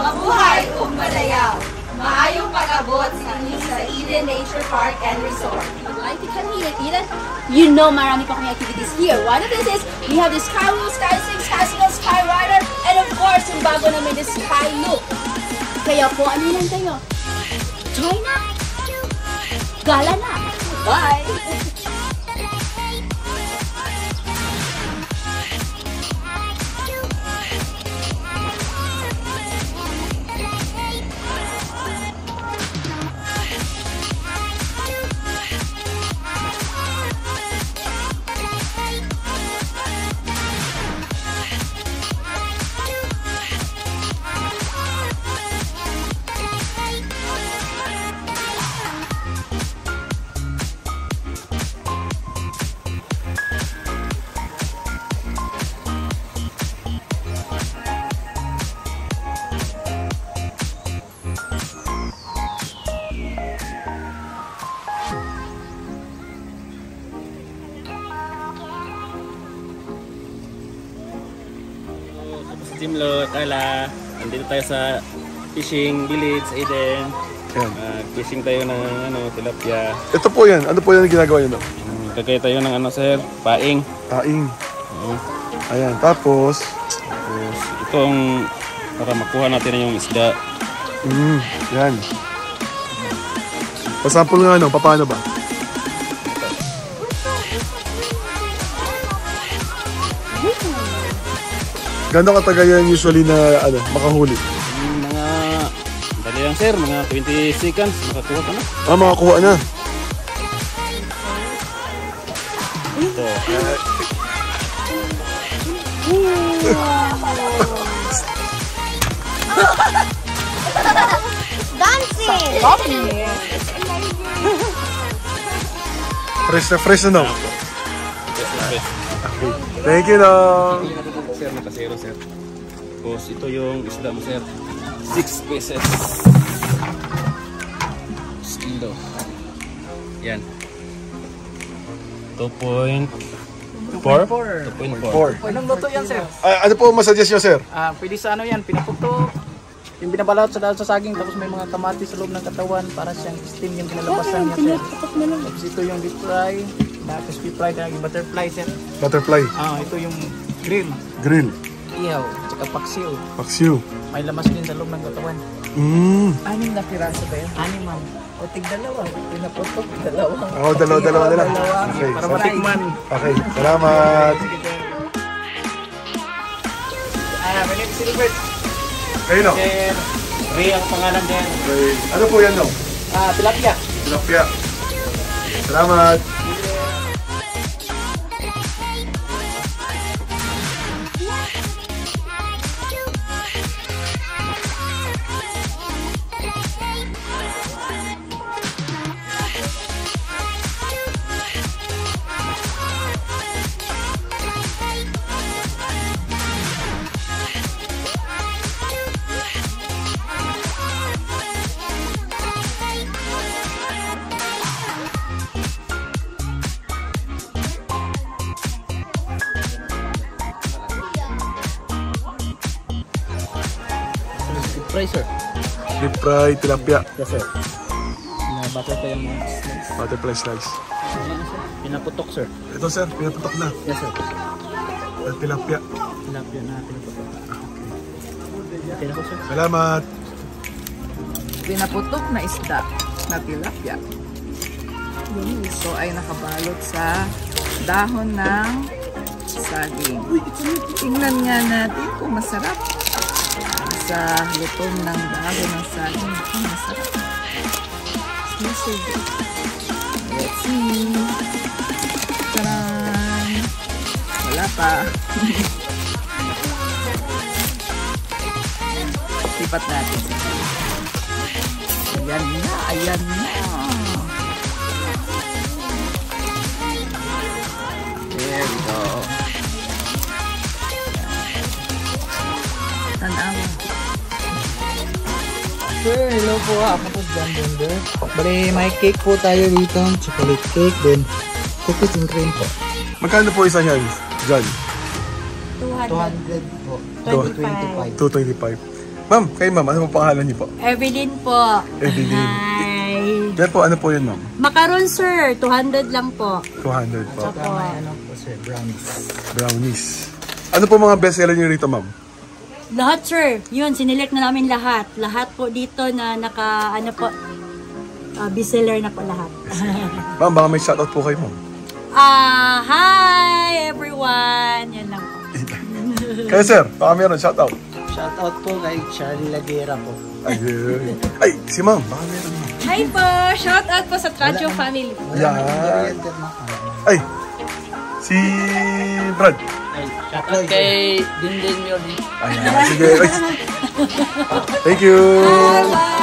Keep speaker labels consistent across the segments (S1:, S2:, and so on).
S1: Mabuhay kung madayaw! Maayong pag-abot sa inyo sa Eden Nature Park and Resort.
S2: If you'd like to come here at Eden, you know marami pa kami activities here. One of this is, we have the Skywoo, Sky Six, Castle, Sky Rider, and of course, yung bago namin, the Sky Loop. Kaya po, ano lang kayo? Join na! Gala na! Bye!
S3: Team Lot, ala, andito tayo sa fishing village, Eden. Fishing tayo ng tilapia.
S4: Ito po yan. Ano po yan ang ginagawa nyo?
S3: Kagaya tayo ng sir, paing.
S4: Paing. Ayan, tapos
S3: itong para makuha natin yung isda.
S4: Yan. Pasample nga paano ba? Gano'ng katagal yan usually na makahuli?
S3: Mga dali lang sir, mga 20 seconds makakuha ka na.
S4: Makakuha na.
S3: Ito.
S2: Dancing!
S4: Fresh na no? Thank you no.
S3: Sir, nakasero sir. Tapos ito yung isda mo sir. 6 pieces. Kilo. Yan. 2.4. 2.4.
S5: Anong luto yan, sir?
S4: Ano po masuggest nyo, sir?
S5: Pwede sa ano yan, pinaputok. Yung binabalot sa saging, tapos may mga kamatis sa loob ng katawan para siyang steam yung pinalabasan niya, sir. Tapos ito yung deep fry, crispy fry, yung butterfly, sir.
S4: Butterfly.
S5: Ito yung grill.
S4: Grill.
S5: Ihaw, tsaka paksiw.
S4: Paksiw.
S5: May lamas din sa loob ng katawan. Anim na piraso ba yun? Anim, ma'am. O tig-dalawa. Pinaputok, dalawa.
S4: Oo, dalawa na lang. Okay.
S5: Para matikman.
S4: Okay, salamat.
S5: My name is Silbert.
S4: Kayo no?
S5: Sir, Ray ang pangalan din.
S4: Okay. Ano po yan no?
S5: Tilapia.
S4: Tilapia. Salamat.
S5: Fry, sir.
S4: Deep fry tilapia.
S5: Yes, sir. Butterfly yung slice.
S4: Butterfly slice.
S5: Pinaputok, sir.
S4: Ito sir, pinaputok na.
S5: Yes, sir.
S4: Tilapia.
S5: Tilapia na pinaputok. Okay na po, sir.
S4: Salamat.
S6: Pinaputok na isda na tilapia. Ito ay nakabalot sa dahon ng saging. Tingnan nga natin kung masarap. Sa lutong ng dahon ng saging. Masarap. Let's see. Taran! Wala pa. Lipat natin. Ayan na, ayan na. There we go. Tanawa.
S5: Sir, hello po. Ako po John Bender. Bali, may cake po tayo dito. Chocolate cake, then cookies and cream po.
S4: Magkano po isa yan, John?
S5: 200 po.
S4: 225. 225. Ma'am, kayo ma'am, ano po pangalan niyo po?
S7: Evelyn po.
S4: Evelyn.
S7: Hi.
S4: Kaya po, ano po yun ma'am?
S7: Macaron sir, 200 lang po.
S4: 200 po.
S5: Saka may ano po sir, brownies.
S4: Brownies. Ano po mga best seller niyo rito ma'am?
S7: Lahat sir, yun, sinelect na namin lahat. Lahat po dito na naka, ano po, bestseller na po lahat.
S4: Ma'am, baka may shoutout po kayo ma'am.
S7: Hi everyone! Yan lang po.
S4: Kaya sir, baka meron shoutout.
S5: Shoutout po kay Charlie Lagera po.
S4: Ayun. Ay, si ma'am, baka meron ma'am.
S1: Hi po! Shout out po sa Tradio family.
S4: Yan. Ay, si Brad.
S6: Shoutout kay Dindin Yodi.
S4: Ayan, sige. Ay. Thank you.
S1: Thank you po!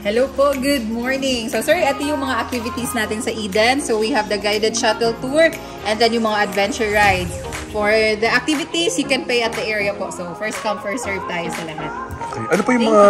S8: Hello po, good morning. So sir, ito yung mga activities natin sa Eden. So we have the guided shuttle tour and then yung mga adventure rides. For the activities, you can pay at the area po. So first come, first serve tayo sa lahat.
S4: Okay. Ano po yung mga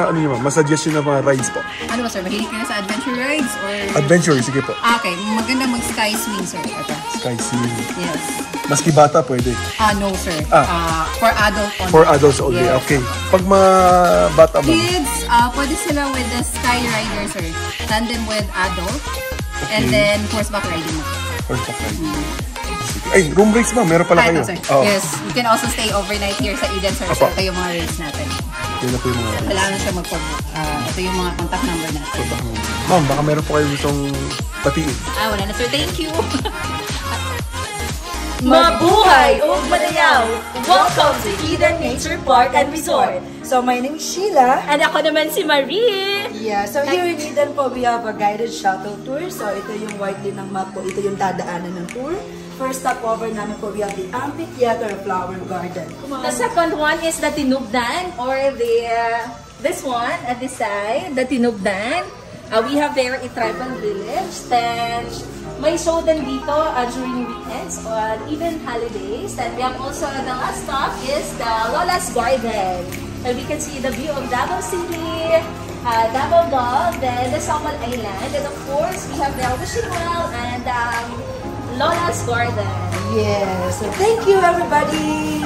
S4: ano yun ma'am, ma-suggestion na mga rides po?
S8: Ano ba sir, mahilig ka na sa adventure rides or...
S4: Adventure, sige po.
S8: Okay, maganda mag-sky swing sir. Ito.
S4: Sky Swing.
S8: Yes.
S4: Maski bata pwede.
S8: No sir.
S4: Ah.
S8: For adult only.
S4: For adults only,
S8: Yes.
S4: okay. Pag mga bata ma'am.
S8: Kids, pwede sila with the sky rider sir. Tandem with adult. And then horseback riding.
S4: Horseback riding. Sige. Ay, room rates ma'am, meron pala kayo.
S8: Sir.
S4: Oo.
S8: Yes, you can also stay overnight here sa Eden sir.
S4: Apo.
S8: So ito yung mga rates natin.
S4: Yun na po yung mga rates.
S8: Kailangan siya mag-forward. Ito yung mga contact number natin.
S4: Ma'am, baka meron po kayo gustong batiin.
S8: Wala na sir. Thank you.
S1: Mabuhay o manayaw! Welcome to Eden Nature Park and Resort. So my name is Sheila.
S7: And ako naman si Marie.
S1: Yeah, so here in Eden po, we have a guided shuttle tour. So ito yung white line ng map po. Ito yung dadaanan ng tour. First stopover namin po, we have the Amphitheater Flower Garden.
S7: The second one is the Tinubdan or this one at this side, the Tinubdan. We have there a tribal village. Then may show din dito during weekends or even holidays. Then we have also the last stop is the Lola's Garden. And we can see the view of Davao City, Davao Dog, then the Samal Island, and of course we have the Wishing Well and Lola's Garden.
S1: Yes, so thank you everybody.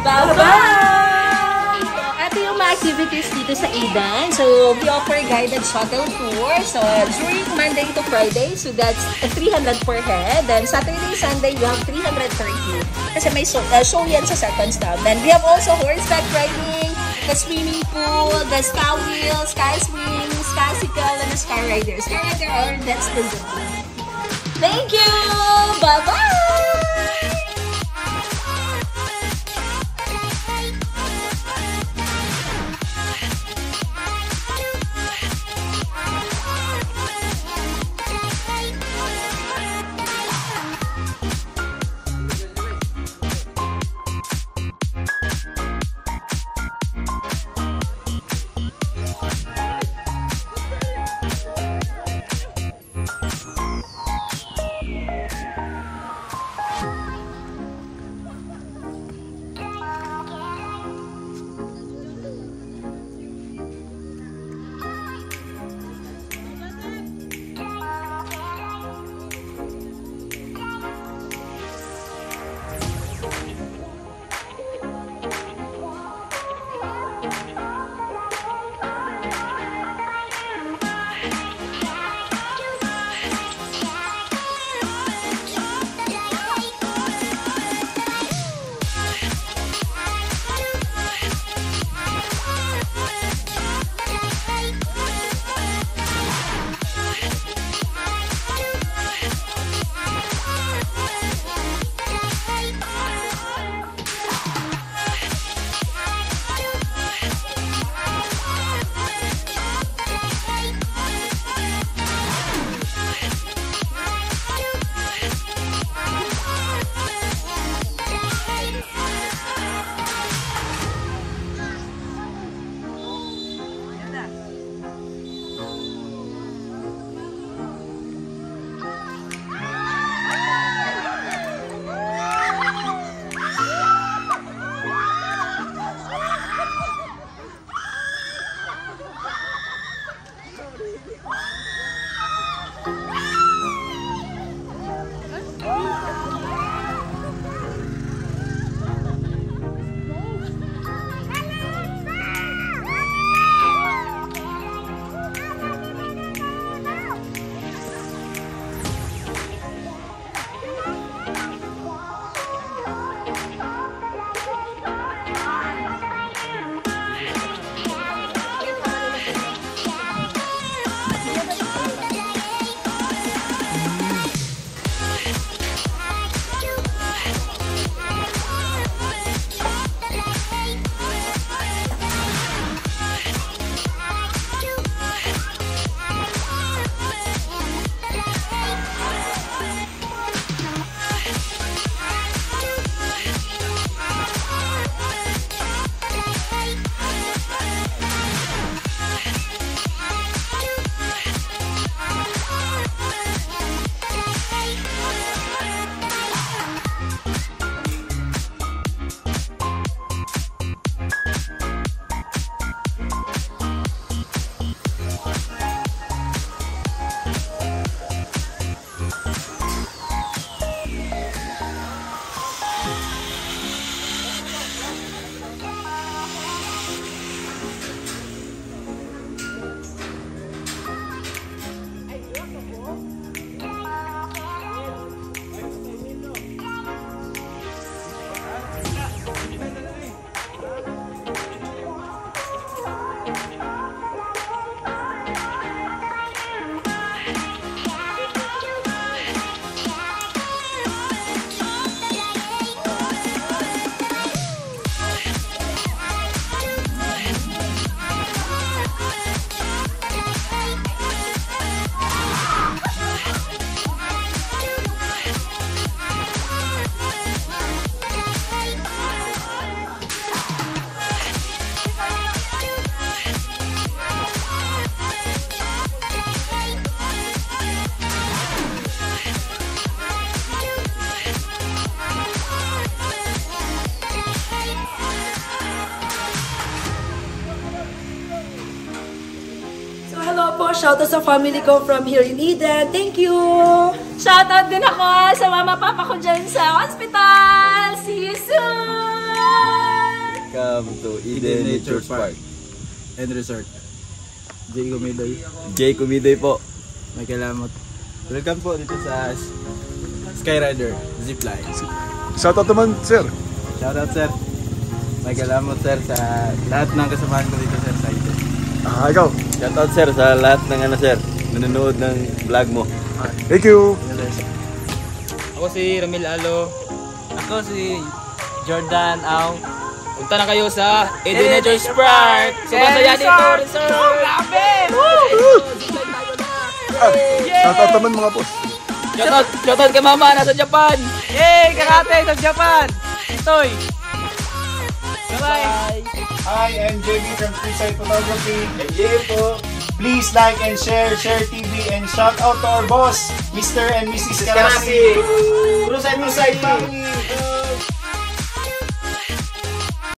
S7: Bye-bye! Ito yung mga activities dito sa Eden. So, we offer guided shuttle tour. So, during Monday to Friday, so that's 300 per head. Then, Saturday, Sunday, you have 330. Kasi may show yan sa second stop. Then, we have also horseback riding, the swimming pool, the sky wheel, sky swing, skycycle, and the sky rider. Sky rider, or that's the zone. Thank you! Bye-bye!
S1: po, shoutout sa family ko from here in Eden. Thank you!
S7: Shoutout din ako sa mama papa ko dyan sa hospital. See you soon!
S9: Come to Eden Nature Park
S5: and Resort. Jay Kumidoy.
S9: Jay Kumidoy po.
S5: Michael Amot. Welcome po dito sa Skyrider Zipline.
S4: Shoutout naman, sir.
S5: Shoutout sir. Michael Amot sir sa lahat ng kasamahan ko dito sir sa Eden.
S4: Ikaw.
S9: Shoutout sir sa lahat ng sir, nanonood ng vlog mo.
S4: Thank you.
S6: Ako si Ramil Alo. Ako si Jordan Au. Punta na kayo sa Eden Nature Park. Sumasaya dito, resort.
S4: Shoutout naman mga boss.
S6: Shoutout kay mama, nasa Japan. Hey, karate sa Japan. Itoy. Bye-bye.
S10: Hi, I'm JB from Freeside Photography. JB po. Please like and share TV, and shout out to our boss, Mr. and Mrs. Karasi. Freeside family.